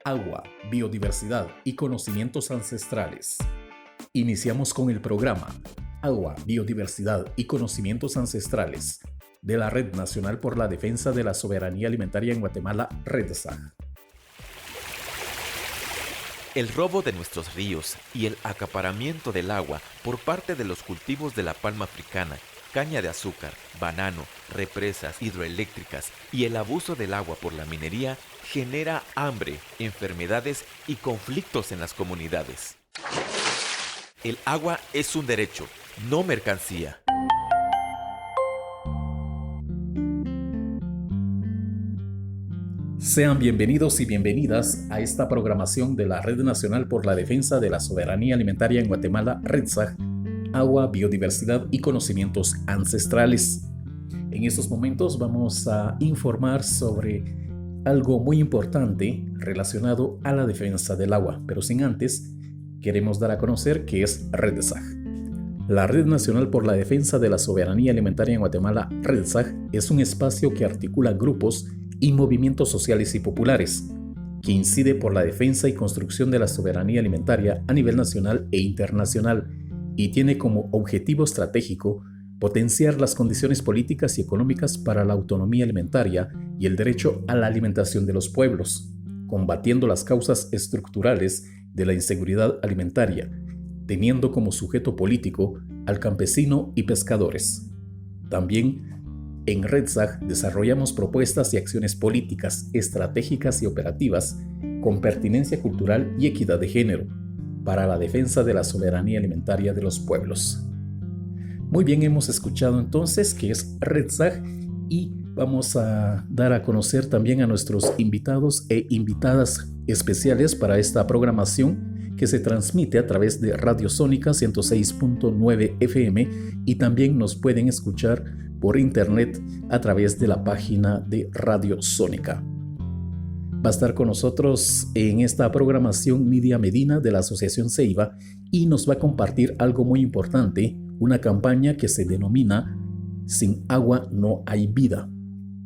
agua, biodiversidad y conocimientos ancestrales. Iniciamos con el programa Agua, Biodiversidad y Conocimientos Ancestrales de la Red Nacional por la Defensa de la Soberanía Alimentaria en Guatemala, REDSAG. El robo de nuestros ríos y el acaparamiento del agua por parte de los cultivos de la palma africana, caña de azúcar, banano, represas hidroeléctricas y el abuso del agua por la minería genera hambre, enfermedades y conflictos en las comunidades. El agua es un derecho, no mercancía. Sean bienvenidos y bienvenidas a esta programación de la Red Nacional por la Defensa de la Soberanía Alimentaria en Guatemala, REDSAG, Agua, Biodiversidad y Conocimientos Ancestrales. En estos momentos vamos a informar sobre algo muy importante relacionado a la defensa del agua, pero sin antes queremos dar a conocer qué es REDSAG. La Red Nacional por la Defensa de la Soberanía Alimentaria en Guatemala, REDSAG, es un espacio que articula grupos y movimientos sociales y populares, que incide por la defensa y construcción de la soberanía alimentaria a nivel nacional e internacional, y tiene como objetivo estratégico potenciar las condiciones políticas y económicas para la autonomía alimentaria y el derecho a la alimentación de los pueblos, combatiendo las causas estructurales de la inseguridad alimentaria, teniendo como sujeto político al campesino y pescadores. También en REDSAG desarrollamos propuestas y acciones políticas, estratégicas y operativas con pertinencia cultural y equidad de género para la defensa de la soberanía alimentaria de los pueblos. Muy bien, hemos escuchado entonces qué es REDSAG y vamos a dar a conocer también a nuestros invitados e invitadas especiales para esta programación que se transmite a través de Radio Sónica 106.9 FM y también nos pueden escuchar por internet a través de la página de Radio Sónica. Va a estar con nosotros en esta programación Nidia Medina de la Asociación Ceiba y nos va a compartir algo muy importante, una campaña que se denomina Sin agua no hay vida.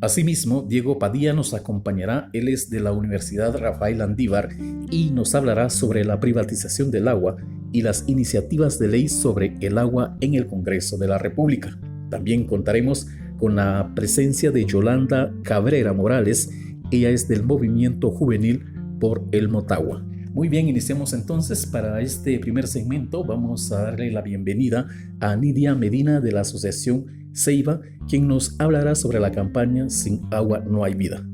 Asimismo, Diego Padilla nos acompañará, él es de la Universidad Rafael Andívar y nos hablará sobre la privatización del agua y las iniciativas de ley sobre el agua en el Congreso de la República. También contaremos con la presencia de Yolanda Cabrera Morales, ella es del Movimiento Juvenil por el Motagua. Muy bien, iniciamos entonces. Para este primer segmento vamos a darle la bienvenida a Nidia Medina de la Asociación Ceiba, quien nos hablará sobre la campaña Sin agua no hay vida.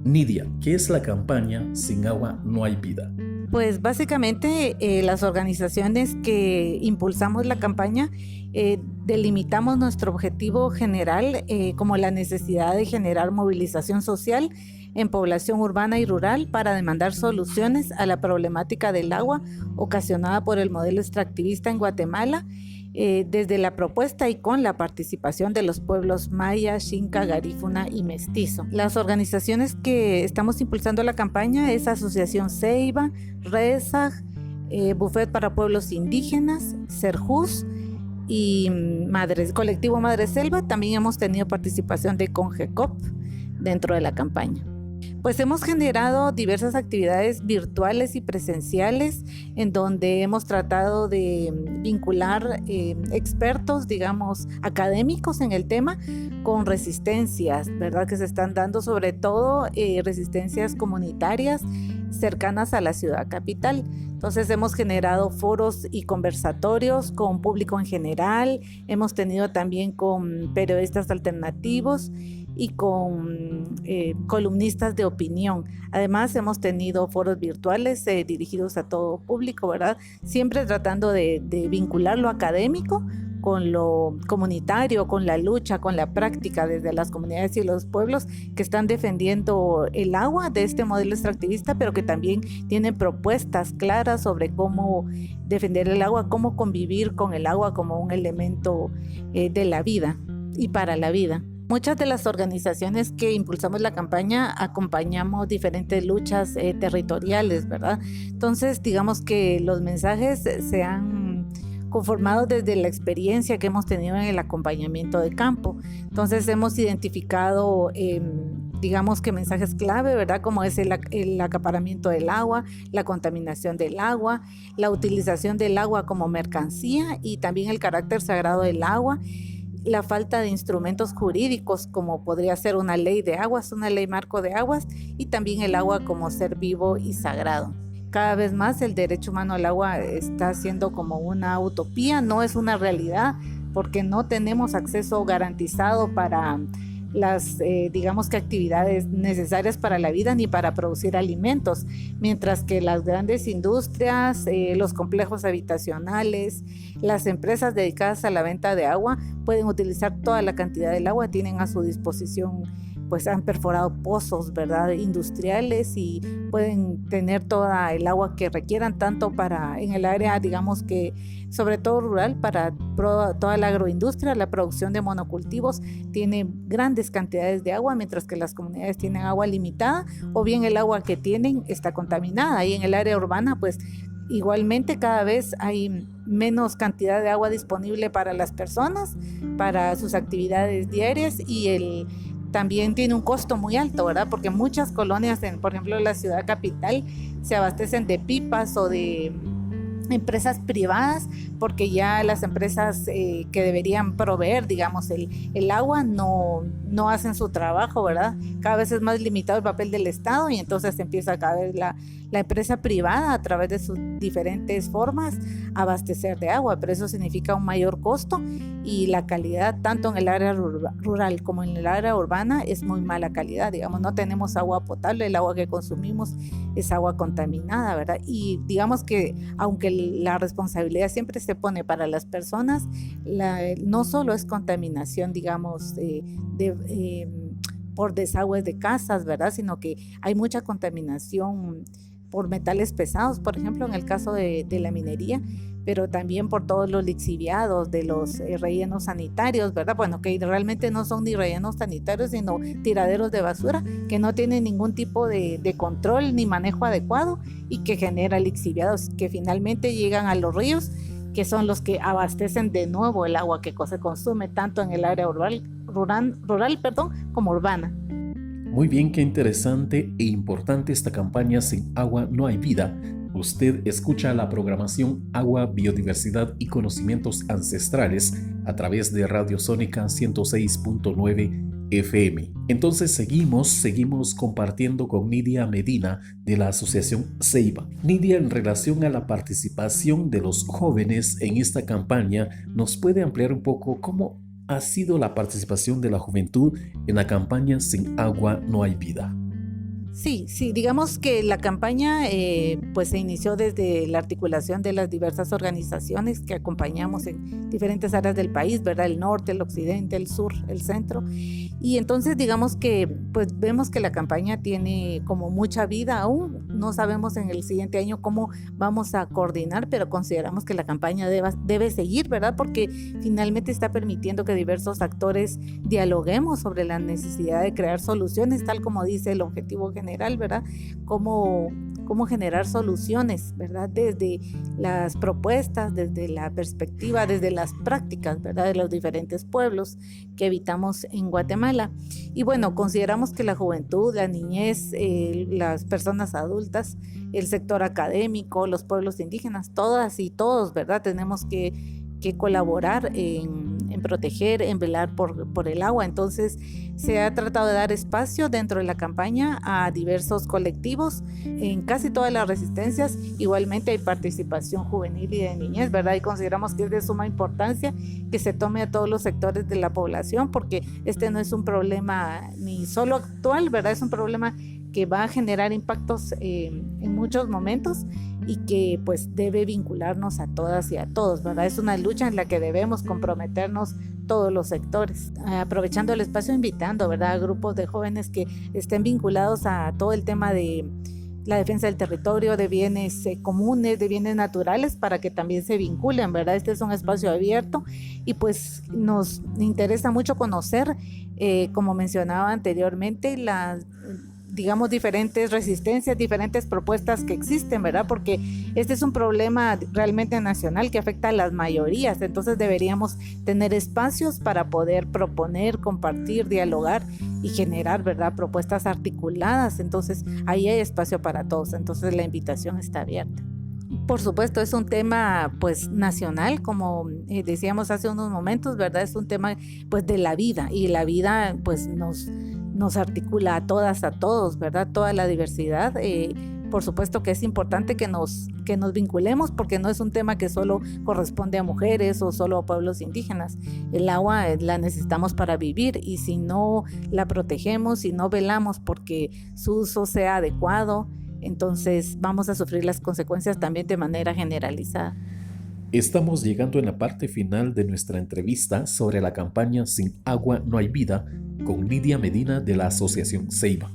Nidia, ¿qué es la campaña Sin agua no hay vida? Pues básicamente las organizaciones que impulsamos la campaña delimitamos nuestro objetivo general como la necesidad de generar movilización social en población urbana y rural para demandar soluciones a la problemática del agua ocasionada por el modelo extractivista en Guatemala, desde la propuesta y con la participación de los pueblos maya, xinca, garífuna y mestizo. Las organizaciones que estamos impulsando la campaña es Asociación Ceiba, REDSAG, Buffet para Pueblos Indígenas, Serjus y Colectivo Madre Selva. También hemos tenido participación de CONGECOP dentro de la campaña. Pues hemos generado diversas actividades virtuales y presenciales en donde hemos tratado de vincular expertos, digamos, académicos en el tema con resistencias, ¿verdad? Que se están dando sobre todo resistencias comunitarias cercanas a la ciudad capital. Entonces hemos generado foros y conversatorios con público en general, hemos tenido también con periodistas alternativos y con columnistas de opinión. Además hemos tenido foros virtuales dirigidos a todo público, ¿verdad? Siempre tratando de vincular lo académico con lo comunitario, con la lucha, con la práctica desde las comunidades y los pueblos que están defendiendo el agua de este modelo extractivista, pero que también tienen propuestas claras sobre cómo defender el agua, cómo convivir con el agua como un elemento de la vida y para la vida. Muchas de las organizaciones que impulsamos la campaña acompañamos diferentes luchas territoriales, ¿verdad? Entonces, digamos que los mensajes se han conformado desde la experiencia que hemos tenido en el acompañamiento de campo. Entonces hemos identificado digamos que mensajes clave, ¿verdad? Como es el acaparamiento del agua, la contaminación del agua, la utilización del agua como mercancía y también el carácter sagrado del agua, la falta de instrumentos jurídicos como podría ser una ley de aguas, una ley marco de aguas y también el agua como ser vivo y sagrado. Cada vez más el derecho humano al agua está siendo como una utopía, no es una realidad porque no tenemos acceso garantizado para las, digamos que actividades necesarias para la vida ni para producir alimentos, mientras que las grandes industrias, los complejos habitacionales, las empresas dedicadas a la venta de agua pueden utilizar toda la cantidad del agua, tienen a su disposición, pues han perforado pozos, ¿verdad?, industriales y pueden tener toda el agua que requieran, tanto para en el área, digamos que sobre todo rural, para toda la agroindustria, la producción de monocultivos tiene grandes cantidades de agua, mientras que las comunidades tienen agua limitada o bien el agua que tienen está contaminada. Y en el área urbana, pues igualmente cada vez hay menos cantidad de agua disponible para las personas, para sus actividades diarias y también tiene un costo muy alto, ¿verdad? Porque muchas colonias, por ejemplo, la ciudad capital, se abastecen de pipas o de empresas privadas, porque ya las empresas que deberían proveer, digamos, el agua no hacen su trabajo, ¿verdad? Cada vez es más limitado el papel del Estado y entonces empieza cada vez la empresa privada a través de sus diferentes formas a abastecer de agua, pero eso significa un mayor costo y la calidad tanto en el área rural como en el área urbana es muy mala calidad, digamos, no tenemos agua potable, el agua que consumimos es agua contaminada, ¿verdad? Y digamos que aunque la responsabilidad siempre se pone para las personas, no solo es contaminación, digamos, por desagües de casas, ¿verdad? Sino que hay mucha contaminación por metales pesados, por ejemplo, en el caso de la minería, pero también por todos los lixiviados de los rellenos sanitarios, ¿verdad? Bueno, que realmente no son ni rellenos sanitarios, sino tiraderos de basura que no tienen ningún tipo de control ni manejo adecuado y que genera lixiviados que finalmente llegan a los ríos, que son los que abastecen de nuevo el agua que se consume tanto en el área rural, como urbana. Muy bien, qué interesante e importante esta campaña Sin agua no hay vida. Usted escucha la programación Agua, Biodiversidad y Conocimientos Ancestrales a través de Radio Sónica 106.9 FM. Entonces seguimos compartiendo con Nidia Medina de la Asociación Ceiba. Nidia, en relación a la participación de los jóvenes en esta campaña, ¿nos puede ampliar un poco cómo ha sido la participación de la juventud en la campaña Sin agua no hay vida? Sí, digamos que la campaña pues se inició desde la articulación de las diversas organizaciones que acompañamos en diferentes áreas del país, ¿verdad? El norte, el occidente, el sur, el centro. Y entonces digamos que pues vemos que la campaña tiene como mucha vida aún. No sabemos en el siguiente año cómo vamos a coordinar, pero consideramos que la campaña debe seguir, ¿verdad? Porque finalmente está permitiendo que diversos actores dialoguemos sobre la necesidad de crear soluciones, tal como dice el objetivo general, ¿verdad? Cómo generar soluciones, ¿verdad? Desde las propuestas, desde la perspectiva, desde las prácticas, ¿verdad? De los diferentes pueblos que habitamos en Guatemala. Y bueno, consideramos que la juventud, la niñez, las personas adultas, el sector académico, los pueblos indígenas, todas y todos, ¿verdad? Tenemos que colaborar en proteger, en velar por el agua. Entonces se ha tratado de dar espacio dentro de la campaña a diversos colectivos en casi todas las resistencias. Igualmente hay participación juvenil y de niñez, ¿verdad? Y consideramos que es de suma importancia que se tome a todos los sectores de la población, porque este no es un problema ni solo actual, ¿verdad? Es un problema que va a generar impactos en muchos momentos y que pues debe vincularnos a todas y a todos, ¿verdad? Es una lucha en la que debemos comprometernos todos los sectores. Aprovechando el espacio, invitando, ¿verdad?, a grupos de jóvenes que estén vinculados a todo el tema de la defensa del territorio, de bienes comunes, de bienes naturales, para que también se vinculen, ¿verdad? Este es un espacio abierto y pues nos interesa mucho conocer, como mencionaba anteriormente, las digamos, diferentes resistencias, diferentes propuestas que existen, ¿verdad? Porque este es un problema realmente nacional que afecta a las mayorías, entonces deberíamos tener espacios para poder proponer, compartir, dialogar y generar, ¿verdad?, propuestas articuladas. Entonces ahí hay espacio para todos, entonces la invitación está abierta. Por supuesto, es un tema pues nacional, como decíamos hace unos momentos, ¿verdad? Es un tema pues de la vida, y la vida pues nos articula a todas, a todos, ¿verdad? Toda la diversidad. Por supuesto que es importante que nos vinculemos, porque no es un tema que solo corresponde a mujeres o solo a pueblos indígenas. El agua la necesitamos para vivir, y si no la protegemos, si no velamos porque su uso sea adecuado, entonces vamos a sufrir las consecuencias también de manera generalizada. Estamos llegando en la parte final de nuestra entrevista sobre la campaña Sin agua no hay vida con Nidia Medina de la Asociación Ceiba.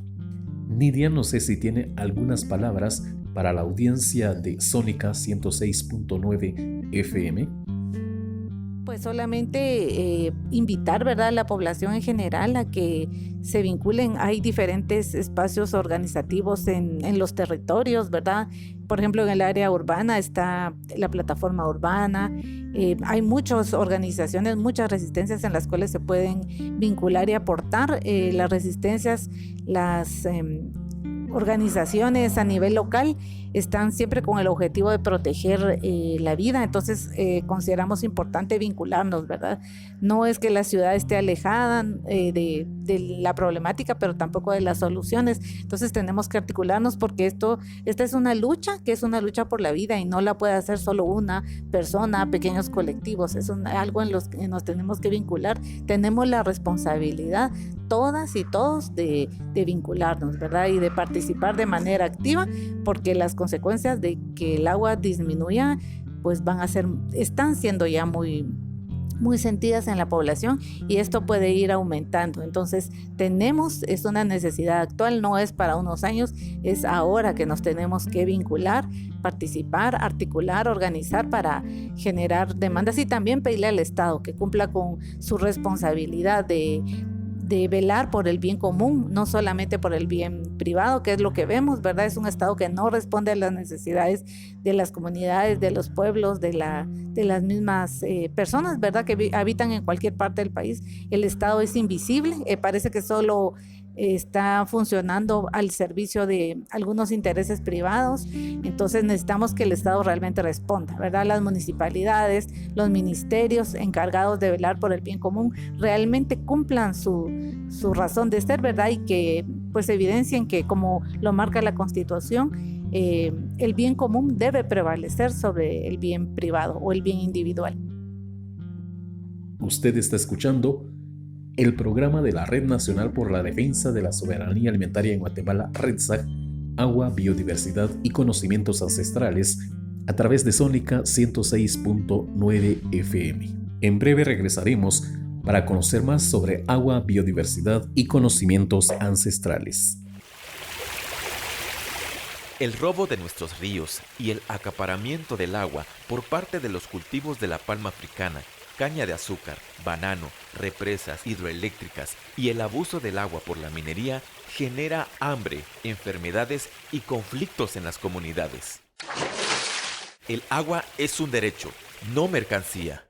Nidia, no sé si tiene algunas palabras para la audiencia de Sónica 106.9 FM. Pues solamente invitar, ¿verdad?, a la población en general a que se vinculen. Hay diferentes espacios organizativos en los territorios, ¿verdad? Por ejemplo, en el área urbana está la plataforma urbana. Hay muchas organizaciones, muchas resistencias en las cuales se pueden vincular y aportar. Las resistencias, las organizaciones a nivel local están siempre con el objetivo de proteger la vida. Entonces consideramos importante vincularnos, ¿verdad? No es que la ciudad esté alejada de la problemática, pero tampoco de las soluciones. Entonces tenemos que articularnos, porque esta es una lucha, que es una lucha por la vida, y no la puede hacer solo una persona, pequeños colectivos. Es algo en los que nos tenemos que vincular. Tenemos la responsabilidad, todas y todos, de vincularnos, ¿verdad? Y de participar de manera activa, porque las consecuencias de que el agua disminuya pues están siendo ya muy sentidas en la población, y esto puede ir aumentando. Entonces es una necesidad actual, no es para unos años, es ahora que nos tenemos que vincular, participar, articular, organizar para generar demandas, y también pedirle al Estado que cumpla con su responsabilidad de velar por el bien común, no solamente por el bien privado, que es lo que vemos, ¿verdad? Es un Estado que no responde a las necesidades de las comunidades, de los pueblos, de las mismas personas, ¿verdad?, que habitan en cualquier parte del país. El Estado es invisible, parece que solo está funcionando al servicio de algunos intereses privados. Entonces necesitamos que el Estado realmente responda, ¿verdad? Las municipalidades, los ministerios encargados de velar por el bien común realmente cumplan su razón de ser, ¿verdad? Y que pues evidencien que, como lo marca la Constitución, el bien común debe prevalecer sobre el bien privado o el bien individual. Usted está escuchando el programa de la Red Nacional por la Defensa de la Soberanía Alimentaria en Guatemala, REDSAG, Agua, Biodiversidad y Conocimientos Ancestrales, a través de Sónica 106.9 FM. En breve regresaremos para conocer más sobre agua, biodiversidad y conocimientos ancestrales. El robo de nuestros ríos y el acaparamiento del agua por parte de los cultivos de la palma africana, caña de azúcar, banano, represas hidroeléctricas y el abuso del agua por la minería genera hambre, enfermedades y conflictos en las comunidades. El agua es un derecho, no mercancía.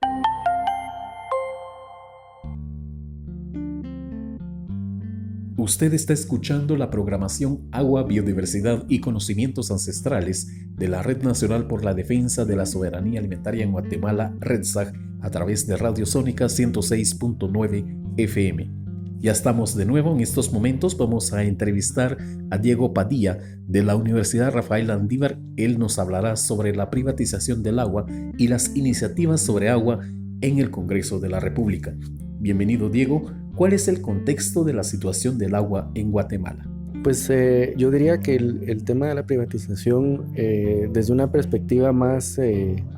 Usted está escuchando la programación Agua, Biodiversidad y Conocimientos Ancestrales de la Red Nacional por la Defensa de la Soberanía Alimentaria en Guatemala, REDSAG, a través de Radio Sónica 106.9 FM. Ya estamos de nuevo. En estos momentos vamos a entrevistar a Diego Padilla de la Universidad Rafael Landívar. Él nos hablará sobre la privatización del agua y las iniciativas sobre agua en el Congreso de la República. Bienvenido, Diego. ¿Cuál es el contexto de la situación del agua en Guatemala? Pues yo diría que el tema de la privatización, desde una perspectiva más,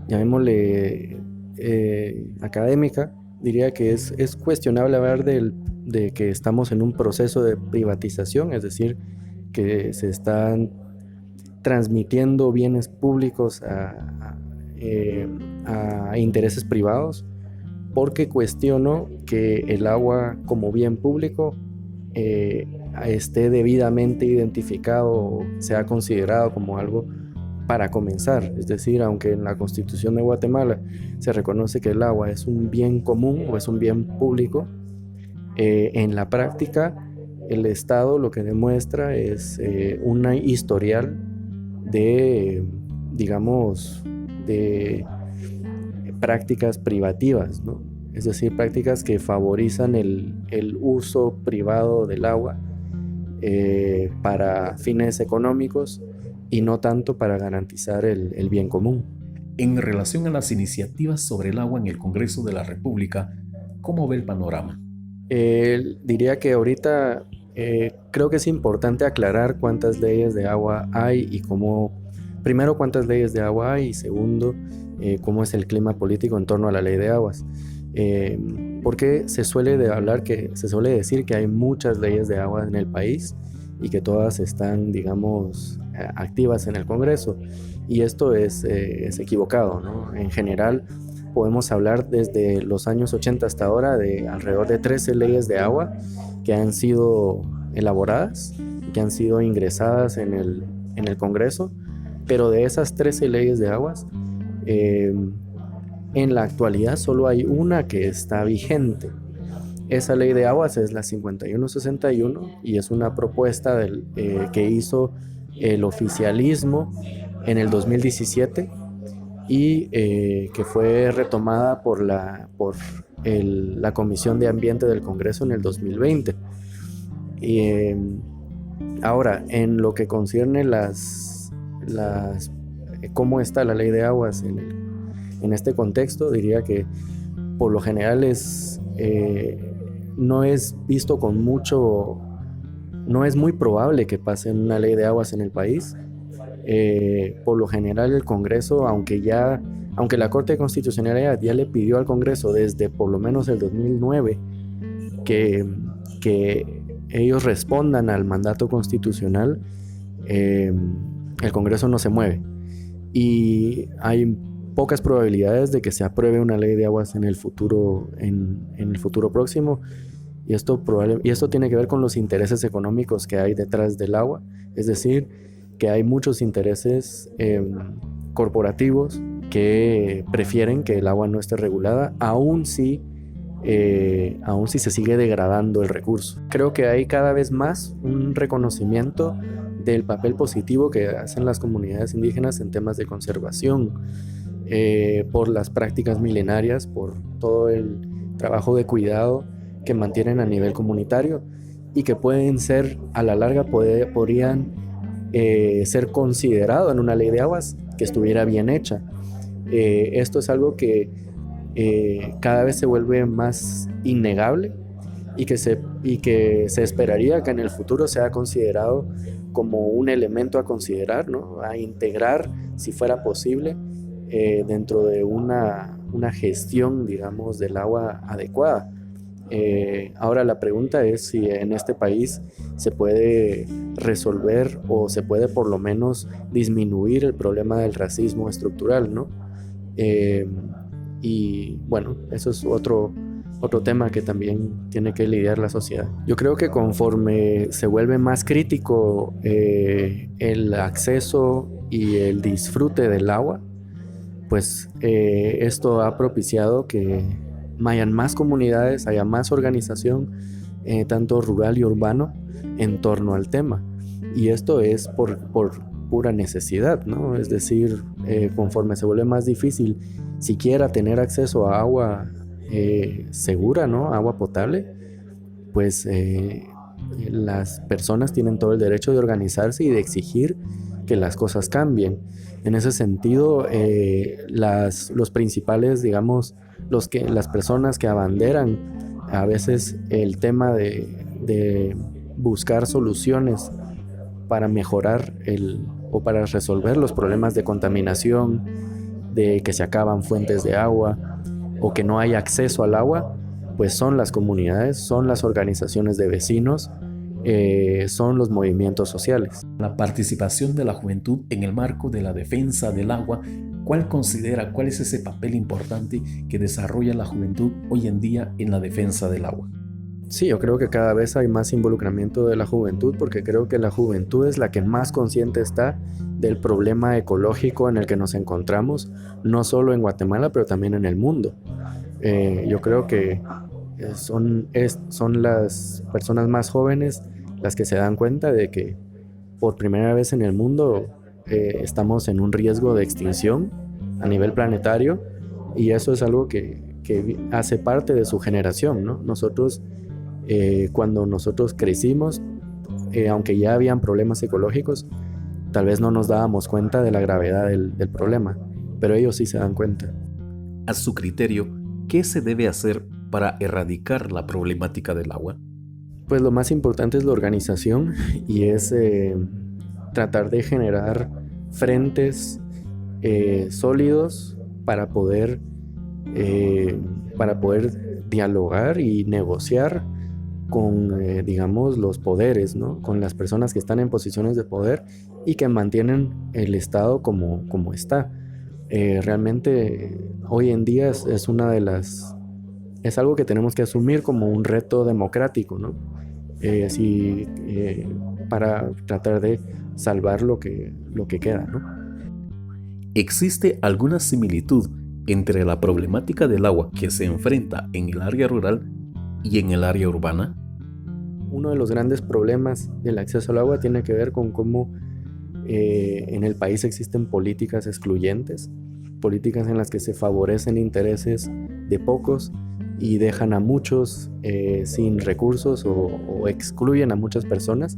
llamémosle, académica, diría que es cuestionable hablar de que estamos en un proceso de privatización, es decir, que se están transmitiendo bienes públicos a intereses privados, porque cuestiono que el agua como bien público esté debidamente identificado o sea considerado como algo para comenzar. Es decir, aunque en la Constitución de Guatemala se reconoce que el agua es un bien común o es un bien público, en la práctica el Estado lo que demuestra es un historial de, digamos, de prácticas privativas, ¿no? Es decir, prácticas que favorizan el uso privado del agua para fines económicos y no tanto para garantizar el bien común. En relación a las iniciativas sobre el agua en el Congreso de la República, ¿cómo ve el panorama? Diría que ahorita creo que es importante aclarar cuántas leyes de agua hay y cómo, primero, cuántas leyes de agua hay y segundo, cómo es el clima político en torno a la ley de aguas. Porque se suele decir que hay muchas leyes de agua en el país y que todas están, digamos, activas en el Congreso, y esto es equivocado, ¿no? En general podemos hablar desde los años 80 hasta ahora de alrededor de 13 leyes de agua que han sido elaboradas, que han sido ingresadas en el Congreso, pero de esas 13 leyes de aguas, en la actualidad solo hay una que está vigente. Esa ley de aguas es la 5161 y es una propuesta que hizo el oficialismo en el 2017 y que fue retomada por la Comisión de Ambiente del Congreso en el 2020. Ahora, en lo que concierne cómo está la ley de aguas en este contexto, diría que por lo general no es visto con mucho, no es muy probable que pase una ley de aguas en el país. Por lo general el Congreso, aunque la Corte de Constitucionalidad ya le pidió al Congreso desde por lo menos el 2009 que ellos respondan al mandato constitucional, el Congreso no se mueve y hay pocas probabilidades de que se apruebe una ley de aguas en el futuro próximo, y esto tiene que ver con los intereses económicos que hay detrás del agua, es decir, que hay muchos intereses corporativos que prefieren que el agua no esté regulada, aun si se sigue degradando el recurso. Creo que hay cada vez más un reconocimiento del papel positivo que hacen las comunidades indígenas en temas de conservación, por las prácticas milenarias, por todo el trabajo de cuidado que mantienen a nivel comunitario y que pueden ser, a la larga, podrían ser considerado en una ley de aguas que estuviera bien hecha. Esto es algo que cada vez se vuelve más innegable y que se esperaría que en el futuro sea considerado como un elemento a considerar, ¿no? A integrar, si fuera posible, dentro de una gestión, digamos, del agua adecuada. Ahora la pregunta es si en este país se puede resolver o se puede por lo menos disminuir el problema del racismo estructural, ¿no? Y bueno, eso es otro tema que también tiene que lidiar la sociedad. Yo creo que conforme se vuelve más crítico el acceso y el disfrute del agua, pues esto ha propiciado que hayan más comunidades, haya más organización, tanto rural y urbano, en torno al tema. Y esto es por pura necesidad, ¿no? Es decir, conforme se vuelve más difícil siquiera tener acceso a agua segura, ¿no? Agua potable, pues las personas tienen todo el derecho de organizarse y de exigir que las cosas cambien. En ese sentido, los principales, digamos, las personas que abanderan a veces el tema de buscar soluciones para mejorar o para resolver los problemas de contaminación, de que se acaban fuentes de agua o que no hay acceso al agua, pues son las comunidades, son las organizaciones de vecinos, son los movimientos sociales. La participación de la juventud en el marco de la defensa del agua, ¿cuál es ese papel importante que desarrolla la juventud hoy en día en la defensa del agua? Sí, yo creo que cada vez hay más involucramiento de la juventud, porque creo que la juventud es la que más consciente está del problema ecológico en el que nos encontramos, no solo en Guatemala, pero también en el mundo. Yo creo que son las personas más jóvenes las que se dan cuenta de que por primera vez en el mundo estamos en un riesgo de extinción a nivel planetario, y eso es algo que hace parte de su generación, ¿no? Nosotros, cuando nosotros crecimos, aunque ya habían problemas ecológicos, tal vez no nos dábamos cuenta de la gravedad del problema, pero ellos sí se dan cuenta. A su criterio, ¿qué se debe hacer para erradicar la problemática del agua? Pues lo más importante es la organización, y es tratar de generar frentes sólidos para poder dialogar y negociar con, digamos, los poderes, ¿no? Con las personas que están en posiciones de poder y que mantienen el Estado como está. Realmente hoy en día es una de las... es algo que tenemos que asumir como un reto democrático, ¿no? Para tratar de salvar lo que queda, ¿no? ¿Existe alguna similitud entre la problemática del agua que se enfrenta en el área rural y en el área urbana? Uno de los grandes problemas del acceso al agua tiene que ver con cómo en el país existen políticas excluyentes, políticas en las que se favorecen intereses de pocos y dejan a muchos sin recursos o excluyen a muchas personas.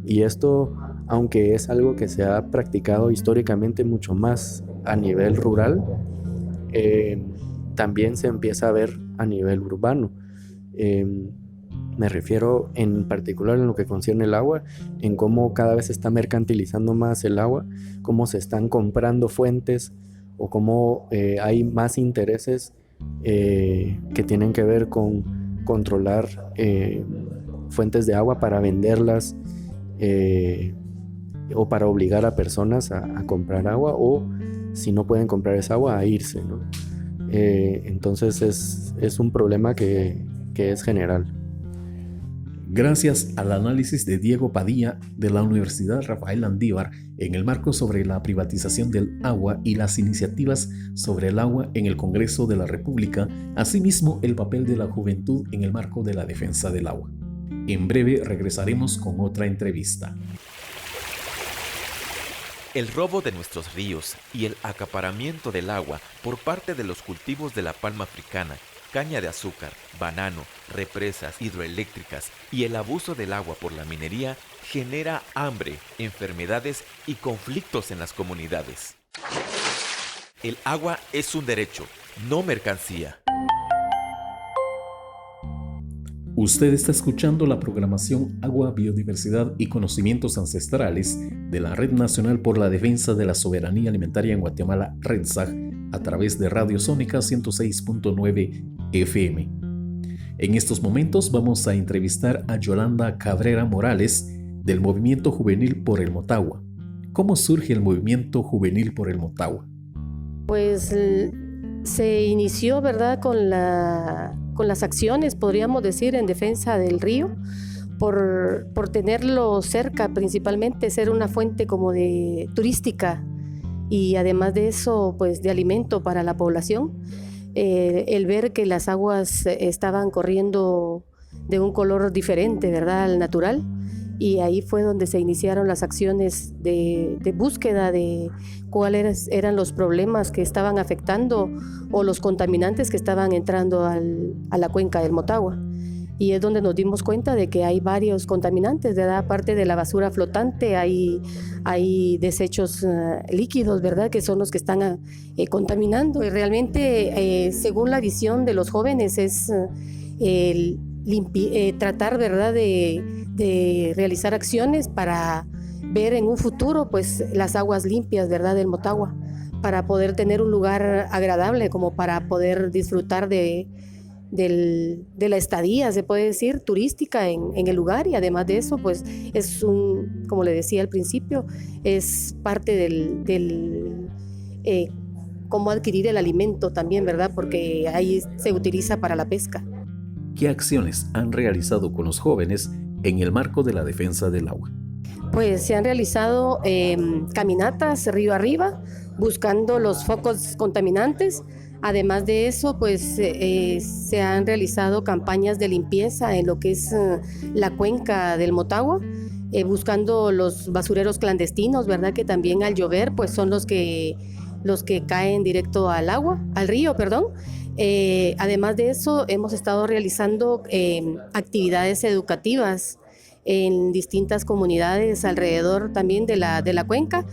Y esto, aunque es algo que se ha practicado históricamente mucho más a nivel rural, también se empieza a ver a nivel urbano. Me refiero en particular en lo que concierne el agua, en cómo cada vez se está mercantilizando más el agua, cómo se están comprando fuentes, o cómo hay más intereses que tienen que ver con controlar fuentes de agua para venderlas, o para obligar a personas a comprar agua, o si no pueden comprar esa agua, a irse, ¿no? Entonces es un problema que es general. Gracias al análisis de Diego Padilla de la Universidad Rafael Landívar en el marco sobre la privatización del agua y las iniciativas sobre el agua en el Congreso de la República, asimismo el papel de la juventud en el marco de la defensa del agua. En breve regresaremos con otra entrevista. El robo de nuestros ríos y el acaparamiento del agua por parte de los cultivos de la palma africana, caña de azúcar, banano, represas hidroeléctricas y el abuso del agua por la minería genera hambre, enfermedades y conflictos en las comunidades. El agua es un derecho, no mercancía. Usted está escuchando la programación Agua, Biodiversidad y Conocimientos Ancestrales de la Red Nacional por la Defensa de la Soberanía Alimentaria en Guatemala, REDSAG, a través de Radio Sónica 106.9 FM. En estos momentos vamos a entrevistar a Yolanda Cabrera Morales del Movimiento Juvenil por el Motagua. ¿Cómo surge el Movimiento Juvenil por el Motagua? Pues se inició, ¿verdad?, con las acciones, podríamos decir, en defensa del río, por tenerlo cerca, principalmente ser una fuente como de turística y además de eso, pues de alimento para la población. El ver que las aguas estaban corriendo de un color diferente, ¿verdad?, al natural, y ahí fue donde se iniciaron las acciones de búsqueda de cuáles eran los problemas que estaban afectando o los contaminantes que estaban entrando a la cuenca del Motagua. Y es donde nos dimos cuenta de que hay varios contaminantes, ¿verdad? Aparte de la basura flotante, hay desechos líquidos, ¿verdad?, que son los que están contaminando. Y realmente, según la visión de los jóvenes, es tratar, ¿verdad?, de realizar acciones para ver en un futuro, pues, las aguas limpias, ¿verdad?, del Motagua, para poder tener un lugar agradable, como para poder disfrutar de la estadía, se puede decir, turística en el lugar. Y además de eso, pues es como le decía al principio, es parte del cómo adquirir el alimento también, ¿verdad?, porque ahí se utiliza para la pesca. ¿Qué acciones han realizado con los jóvenes en el marco de la defensa del agua? Pues se han realizado caminatas río arriba, buscando los focos contaminantes. Además de eso, pues se han realizado campañas de limpieza en lo que es la cuenca del Motagua, buscando los basureros clandestinos, ¿verdad? Que también al llover, pues son los que caen directo al río, perdón. Además de eso, hemos estado realizando actividades educativas en distintas comunidades alrededor también de la cuenca,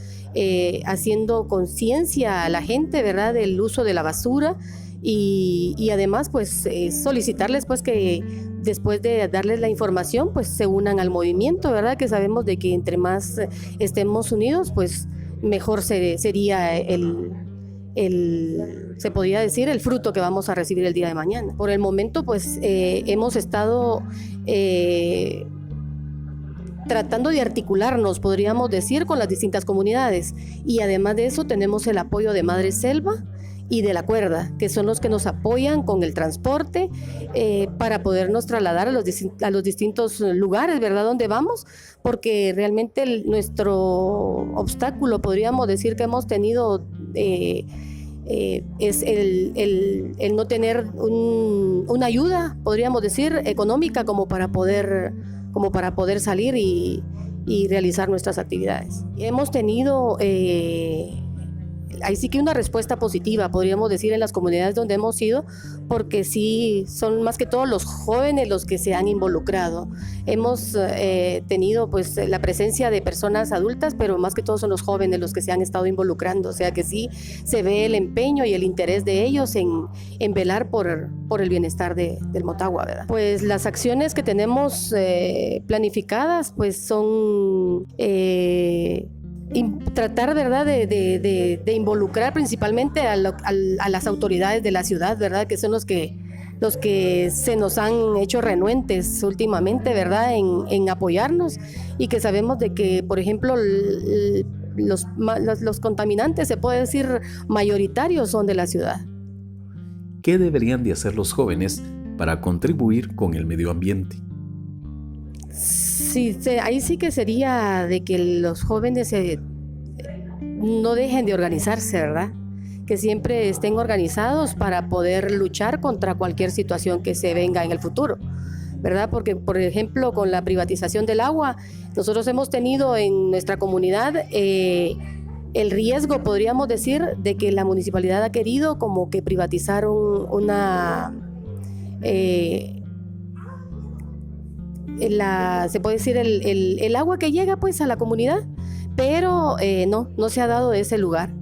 haciendo conciencia a la gente, ¿verdad?, del uso de la basura y además pues solicitarles pues que después de darles la información pues se unan al movimiento, ¿verdad?, que sabemos de que entre más estemos unidos pues mejor sería se podría decir el fruto que vamos a recibir el día de mañana. Por el momento pues hemos estado tratando de articularnos, podríamos decir, con las distintas comunidades, y además de eso tenemos el apoyo de Madre Selva y de La Cuerda, que son los que nos apoyan con el transporte para podernos trasladar a los distintos lugares, ¿verdad?, donde vamos, porque realmente nuestro obstáculo, podríamos decir, que hemos tenido es el no tener una ayuda, podríamos decir, económica como para poder salir y realizar nuestras actividades. Hemos tenido ahí sí que una respuesta positiva, podríamos decir, en las comunidades donde hemos ido, porque sí son más que todo los jóvenes los que se han involucrado. Hemos tenido pues la presencia de personas adultas, pero más que todo son los jóvenes los que se han estado involucrando, o sea que sí se ve el empeño y el interés de ellos en velar por el bienestar del Motagua, ¿verdad? Pues las acciones que tenemos planificadas pues son tratar, ¿verdad?, de involucrar principalmente a las autoridades de la ciudad, ¿verdad?, que son los que se nos han hecho renuentes últimamente, ¿verdad?, en apoyarnos, y que sabemos de que, por ejemplo, los contaminantes, se puede decir, mayoritarios son de la ciudad. ¿Qué deberían de hacer los jóvenes para contribuir con el medio ambiente? Sí, ahí sí que sería de que los jóvenes no dejen de organizarse, ¿verdad? Que siempre estén organizados para poder luchar contra cualquier situación que se venga en el futuro, ¿verdad? Porque, por ejemplo, con la privatización del agua, nosotros hemos tenido en nuestra comunidad el riesgo, podríamos decir, de que la municipalidad ha querido como que privatizar se puede decir el agua que llega pues a la comunidad, pero no se ha dado ese lugar.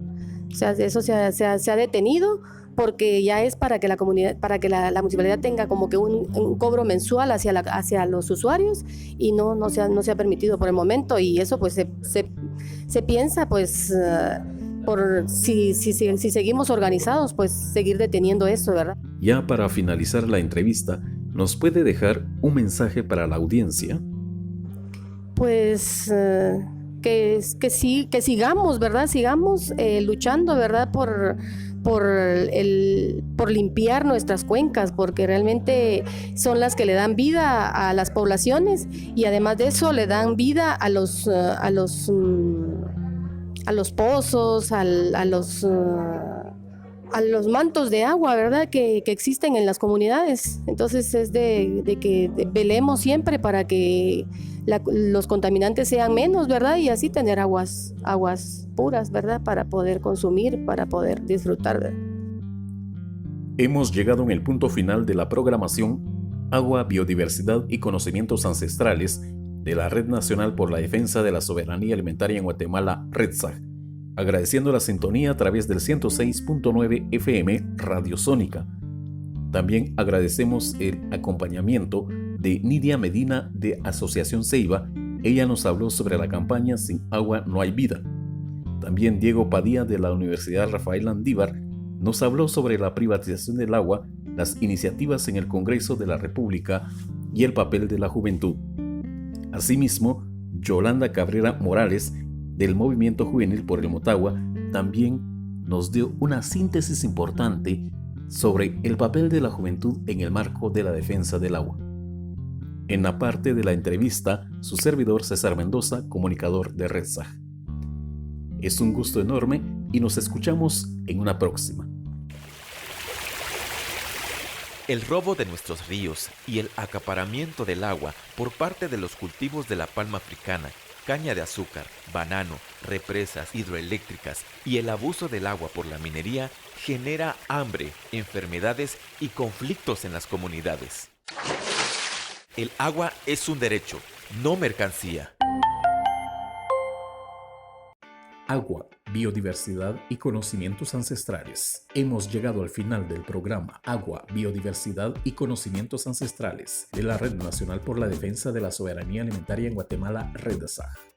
O sea, eso se ha detenido porque ya es para que la comunidad, para que la municipalidad tenga como que un cobro mensual hacia los usuarios, y no se ha permitido por el momento, y eso pues se piensa pues por si seguimos organizados pues seguir deteniendo eso, ¿verdad? Ya para finalizar la entrevista, ¿nos puede dejar un mensaje para la audiencia? Pues que sigamos, ¿verdad? Sigamos luchando, ¿verdad? Por limpiar nuestras cuencas, porque realmente son las que le dan vida a las poblaciones, y además de eso le dan vida a los pozos, a los mantos de agua, ¿verdad?, que existen en las comunidades. Entonces es de que velemos siempre para que los contaminantes sean menos, ¿verdad?, y así tener aguas puras, ¿verdad?, para poder consumir, para poder disfrutar, ¿verdad? Hemos llegado en el punto final de la programación Agua, Biodiversidad y Conocimientos Ancestrales de la Red Nacional por la Defensa de la Soberanía Alimentaria en Guatemala, REDSAG, agradeciendo la sintonía a través del 106.9 FM Radio Sónica. También agradecemos el acompañamiento de Nidia Medina de Asociación Ceiba. Ella nos habló sobre la campaña Sin agua no hay vida. También Diego Padilla de la Universidad Rafael Landívar nos habló sobre la privatización del agua, las iniciativas en el Congreso de la República y el papel de la juventud. Asimismo, Yolanda Cabrera Morales del Movimiento Juvenil por el Motagua también nos dio una síntesis importante sobre el papel de la juventud en el marco de la defensa del agua. En la parte de la entrevista, su servidor César Mendoza, comunicador de REDSAG. Es un gusto enorme y nos escuchamos en una próxima. El robo de nuestros ríos y el acaparamiento del agua por parte de los cultivos de la palma africana, caña de azúcar, banano, represas hidroeléctricas y el abuso del agua por la minería genera hambre, enfermedades y conflictos en las comunidades. El agua es un derecho, no mercancía. Agua, biodiversidad y conocimientos ancestrales. Hemos llegado al final del programa Agua, Biodiversidad y Conocimientos Ancestrales de la Red Nacional por la Defensa de la Soberanía Alimentaria en Guatemala, REDSAG.